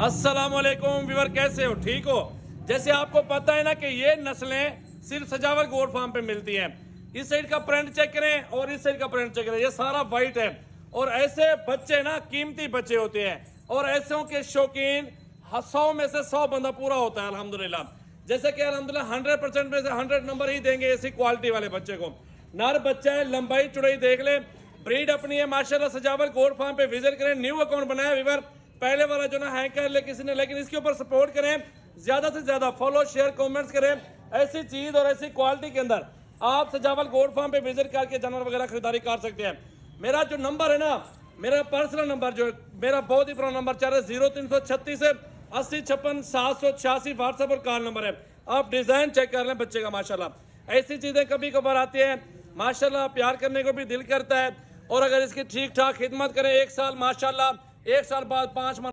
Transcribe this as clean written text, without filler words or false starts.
अस्सलाम वालेकुम व्यूअर, कैसे हो? ठीक हो? जैसे आपको पता है ना कि ये नस्लें सिर्फ सजावल गोट फार्म पे मिलती हैं। इस साइड का प्रिंट चेक करें और इस साइड का प्रिंट चेक करें, ये सारा वाइट है। और ऐसे बच्चे ना कीमती बच्चे होते हैं और ऐसों के शौकीन 100 में से 100 बंदा पूरा होता है अल्हम्दुलिल्लाह। जैसे कि अल्हम्दुलिल्लाह 100% में से 100 नंबर ही देंगे ऐसी क्वालिटी वाले बच्चे को। नर बच्चा है, लंबाई चौड़ाई देख ले, ब्रीड अपनी है माशाल्लाह। सजावल गोट फार्म पे विजिट करें। न्यू अकाउंट बनाया व्यूअर, पहले वाला जो ना हैंग कर ले किसी ने, लेकिन इसके ऊपर सपोर्ट करें, ज्यादा से ज्यादा फॉलो शेयर कमेंट्स करें। ऐसी चीज और ऐसी क्वालिटी के अंदर आप सजावल गोट फार्म पे विजिट करके जानवर वगैरह खरीदारी कर सकते हैं। मेरा जो नंबर है ना, मेरा पर्सनल नंबर जो मेरा बहुत ही पुराना नंबर चल रहा है 0336 80 56 786 व्हाट्सएप और कॉल नंबर है। आप डिजाइन चेक कर लें बच्चे का माशाल्लाह। ऐसी चीजें कभी कभार आती है माशाल्लाह, प्यार करने को भी दिल करता है। और अगर इसकी ठीक ठाक खिदमत करें 1 साल माशाल्लाह, 1 साल बाद 5